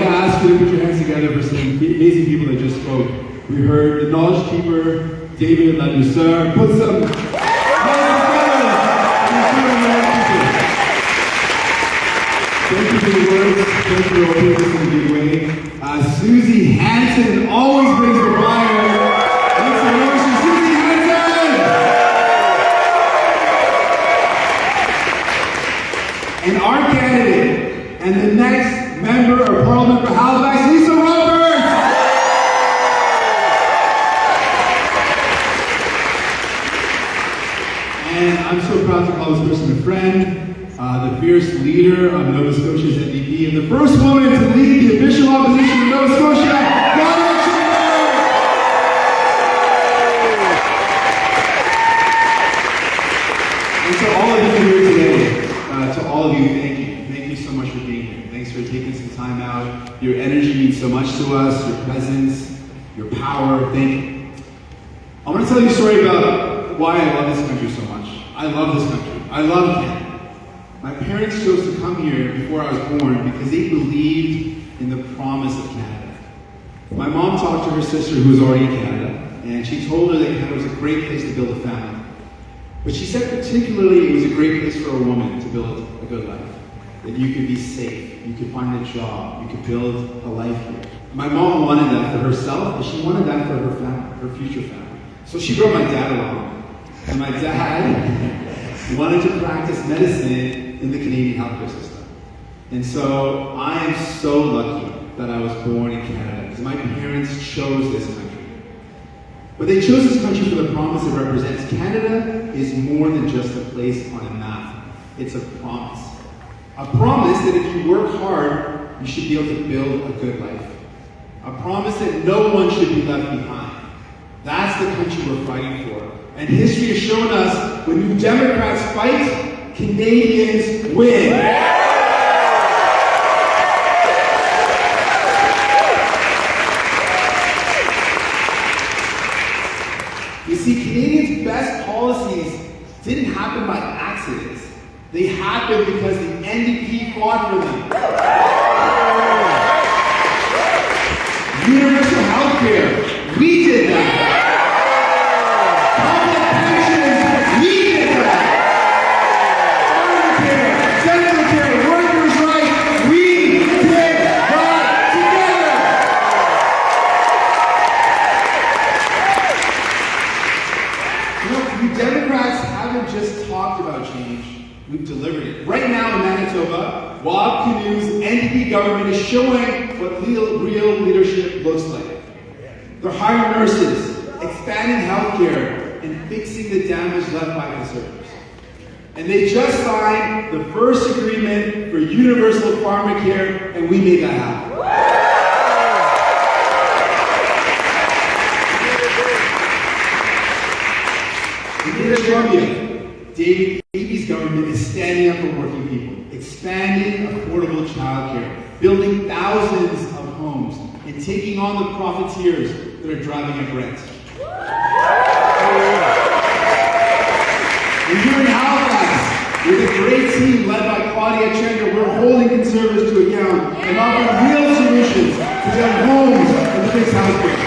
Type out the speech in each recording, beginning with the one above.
going to ask you to put your hands together for some amazing people that just spoke. We heard the knowledge keeper, David Ladouceur. Put some hands together. Thank you for the words. Thank you for opening this in a big way. Susie Hansen always brings the fire. Thanks so much to Susie Hansen. And our candidate and the next member of Parliament for Halifax, Lisa Roberts. And I'm so proud to call this person a friend. The fierce leader of Nova Scotia's NDP, and the first woman to lead the official opposition of Nova Scotia, And to all of you here today, to all of you, thank you. Thank you so much for being here. Thanks for taking some time out. Your energy means so much to us, your presence, your power. Thank you. I want to tell you a story about why I love this country so much. I love this country. I love Canada. My parents chose to come here before I was born because they believed in the promise of Canada. My mom talked to her sister who was already in Canada, and she told her that Canada was a great place to build a family. But she said particularly it was a great place for a woman to build a good life. That you could be safe, you could find a job, you could build a life here. My mom wanted that for herself, but she wanted that for her family, her future family. So she brought my dad along. And my dad wanted to practice medicine in the Canadian healthcare system. And so I am so lucky that I was born in Canada, because my parents chose this country. But they chose this country for the promise it represents. Canada is more than just a place on a map. It's a promise. A promise that if you work hard, you should be able to build a good life. A promise that no one should be left behind. That's the country we're fighting for. And history has shown us when you Democrats fight, Canadians win. You see, Canadians' best policies didn't happen by accident. They happened because the NDP fought for them. Universal health care, we did that. Public pensions, we did that. Dental care, workers' rights, we did that together. You know, you Democrats haven't just talked about change, we've delivered it. Right now in Manitoba, Wab Kinu's NDP government is showing what real leadership looks like. They're hiring nurses, expanding healthcare, and fixing the damage left by conservatives. And they just signed the first agreement for universal pharmacare, and we made that happen. In British Columbia, David's government is standing up for working people, expanding affordable childcare, building thousands of homes, and taking on the profiteers that are driving up rent. And here in Halifax, with a great team led by Claudia Chandra, we're holding conservatives to account and offering real solutions to build homes and fix healthcare.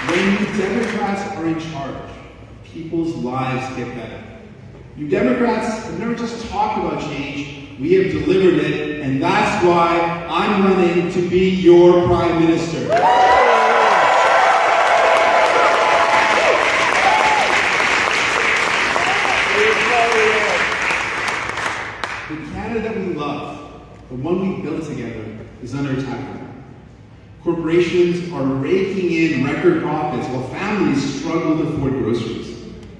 When you Democrats are in charge, people's lives get better. You Democrats have never just talked about change, we have delivered it, and that's why I'm running to be your Prime Minister. The Canada that we love, the one we built together, is under attack right now. Corporations are raking in record profits while families struggle to afford groceries.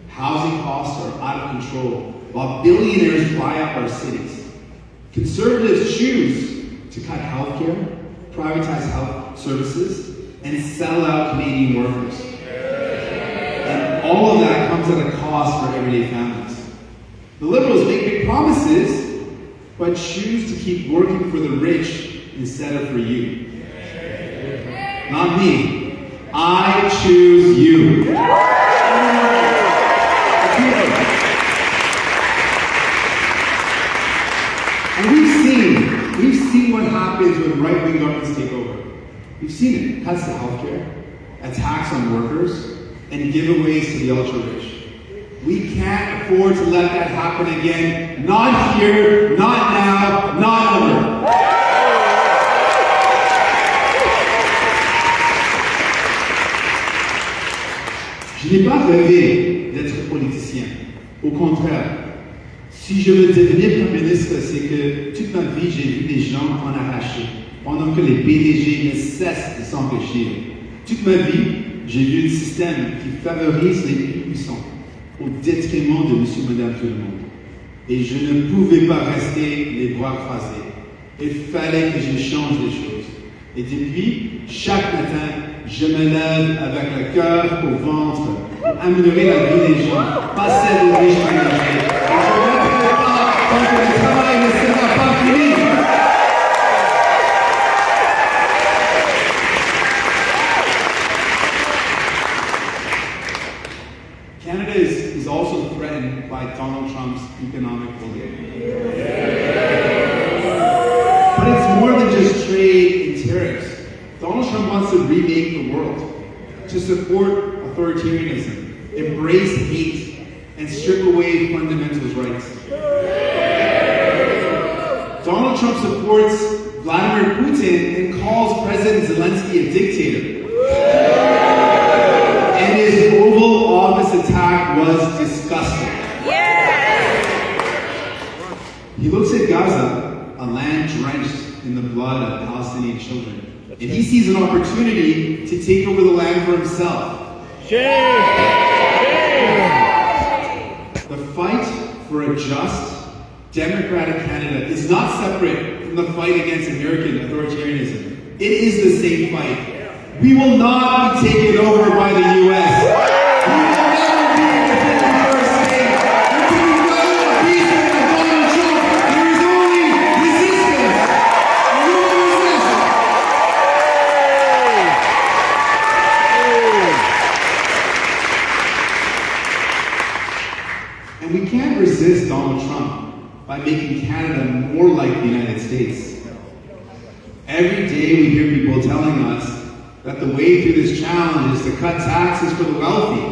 Housing costs are out of control while billionaires fly up our cities. Conservatives choose to cut healthcare, privatize health services, and sell out Canadian workers. And all of that comes at a cost for everyday families. The Liberals make big promises, but choose to keep working for the rich instead of for you. Not me. I choose you. happens when right-wing governments take over. We've seen it. Cuts to healthcare, attacks on workers, and giveaways to the ultra-rich. We can't afford to let that happen again. Not here, not now, not ever. Je n'ai pas rêvé d'être politicien. Au contraire, si je veux devenir Premier ministre, c'est que toute ma vie, j'ai vu des gens en arracher, pendant que les PDG ne cessent de s'enrichir. Toute ma vie, j'ai vu un système qui favorise les plus puissants, au détriment de monsieur, madame, tout le monde. Et je ne pouvais pas rester les bras croisés. Il fallait que je change les choses. Et depuis, chaque matin, je me lève avec le cœur au ventre pour améliorer la vie des gens, pas celle des riches managers. Et je ne rêverai pas tant que le travail ne sera pas fini. Canada is also threatened by Donald Trump's economic bullying. But it's more than just trade and tariffs. Donald Trump wants to remake the world, to support authoritarianism, embrace hate, and strip away fundamental rights. Donald Trump supports Vladimir Putin and calls President Zelensky a dictator. And his Oval Office attack was disgusting. He looks at Gaza, a land drenched in the blood of Palestinian children, and he sees an opportunity to take over the land for himself. Shame! The fight for a just, democratic Canada is not separate from the fight against American authoritarianism. It is the same fight. We will not be taken over by the U.S. We will never be the 51st state. Until we know a peace with Donald Trump, there is only resistance. And we will resist. And we can't resist Donald Trump by making Canada more like the United States. Every day we hear people telling us that the way through this challenge is to cut taxes for the wealthy,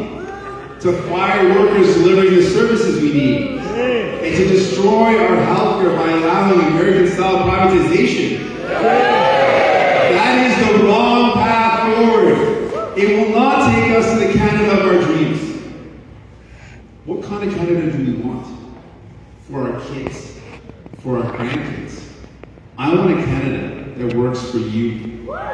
to fire workers delivering the services we need, and to destroy our healthcare by allowing American-style privatization. That is the wrong path forward. It will not take us to the Canada of our dreams. What kind of Canada do we want? For our kids, for our grandkids. I want a Canada that works for you. Mark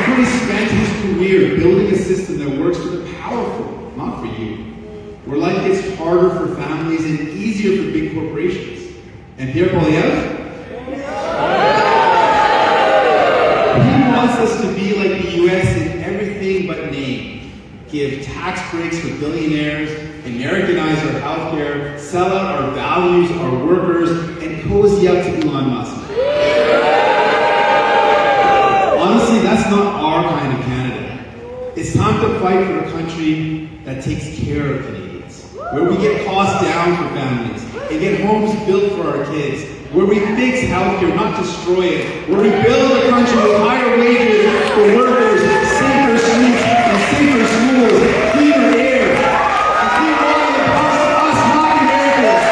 Carney spent his career building a system that works for the powerful, not for you. Where life gets harder for families and easier for big corporations. And Pierre Poilievre? He wants us to be like the U.S. in everything but name. Give tax breaks for billionaires, Americanize our healthcare, sell out our values, our workers, and cozy up to Elon Musk. Honestly, that's not our kind of Canada. It's time to fight for a country that takes care of Canadians, where we get costs down for families, and get homes built for our kids, where we fix healthcare, not destroy it, where we build a country with higher wages for workers, safer streets, and safer schools, cleaner air, and clean water that belongs to us, not Americans.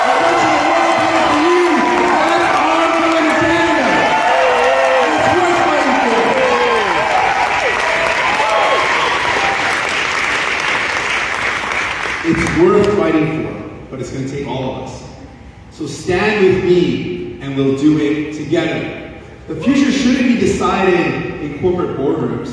A country that wants to fight for you. That's our kind of Canada. It's worth fighting for. It's worth fighting for, but it's going to take all of us. So stand with me, and we'll do it together. The future shouldn't be decided in corporate boardrooms.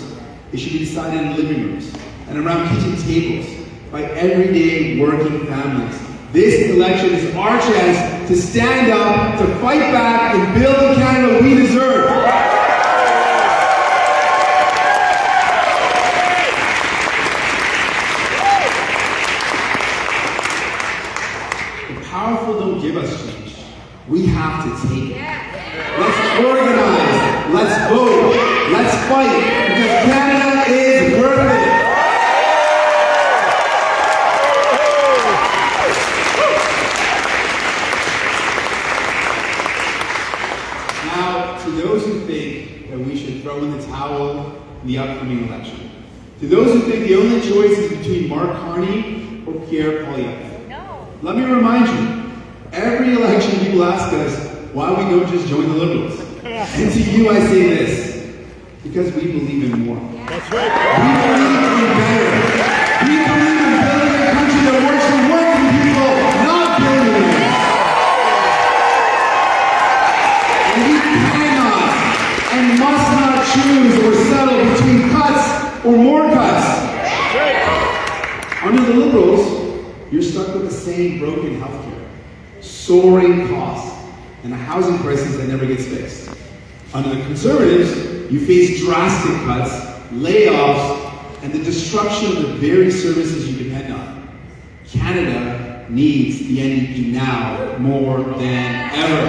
It should be decided in living rooms and around kitchen tables by everyday working families. This election is our chance to stand up, to fight back, and build the Canada we deserve. Powerful don't give us change. We have to take it. Let's organize. Let's vote. Let's fight. Because Canada is worth it. in the upcoming election. To those who think the only choice is between Mark Carney or Pierre Poilievre, let me remind you, every election people ask us why we don't just join the Liberals. And to you I say this, because we believe in more. That's right. We believe in better. We believe in building a country that works for working people, not billionaires. And we cannot and must not choose or settle between cuts or more cuts. Under the Liberals, you're stuck with the same broken healthcare, soaring costs, and a housing crisis that never gets fixed. Under the Conservatives, you face drastic cuts, layoffs, and the destruction of the very services you depend on. Canada needs the NDP now more than ever.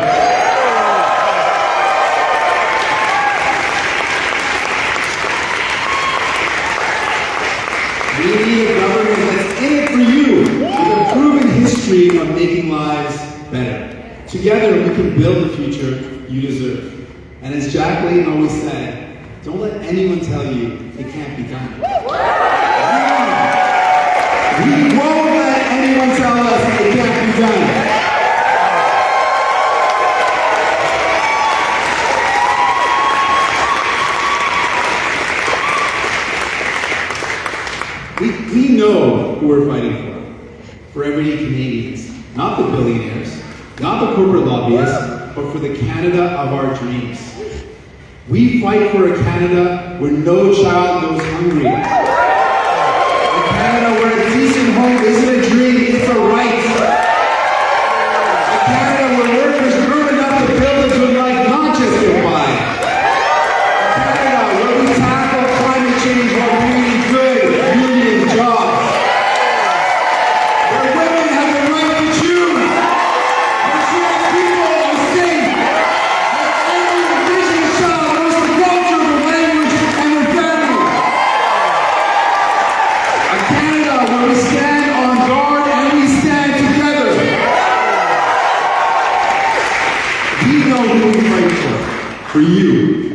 We need a government that's in it for you, with a proven history of making lives better. Together, we can build the future you deserve. And as Jacqueline always said, don't let anyone tell you it can't be done. We won't let anyone tell us it can't be done. We know who we're fighting for everyday Canadians, not the billionaires, not the corporate lobbyists, but for the Canada of our dreams. We fight for a Canada where no child goes hungry. A Canada where a decent home isn't a dream, it's a right. A Canada where workers earn enough to build a good life, not just get by. A Canada where we tackle climate change while creating good union jobs. Where women have the right to choose. Where trans people are safe. Where every Indigenous child knows the culture, the language, and their family. A Canada where we stand on guard and we stand together. We know who we're fighting for. For you,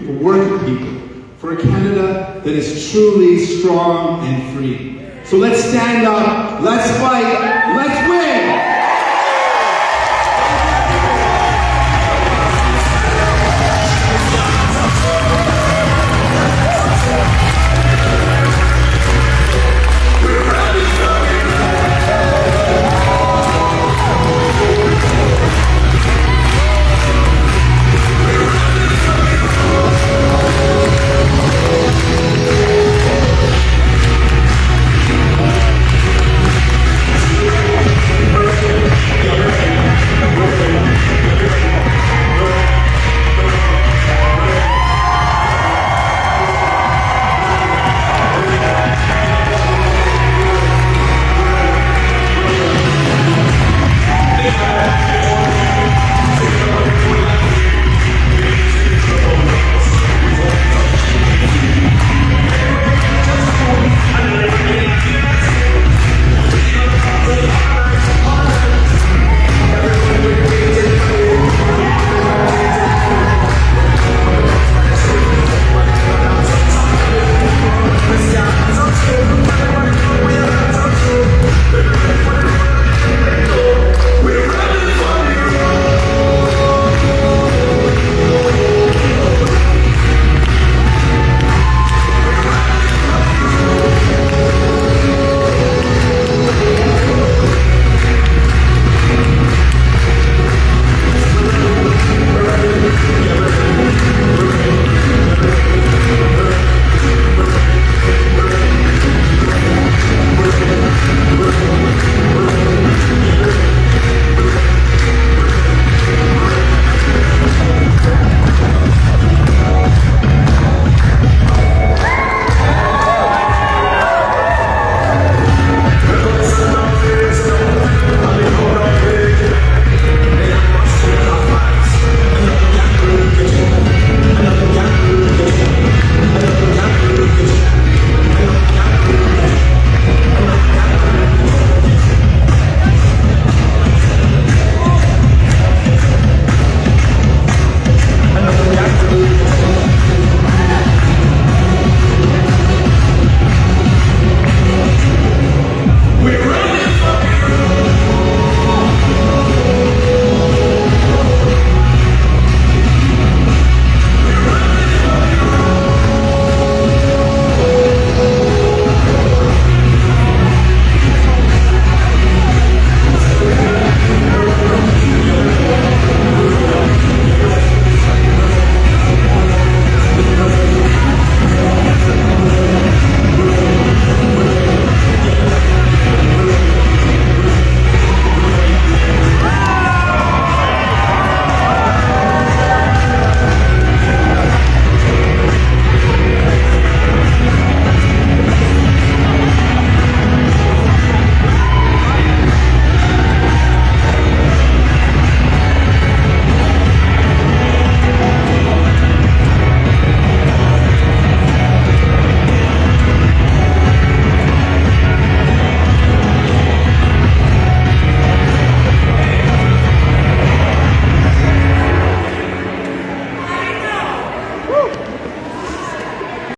for working people, for a Canada that is truly strong and free. So let's stand up, let's fight,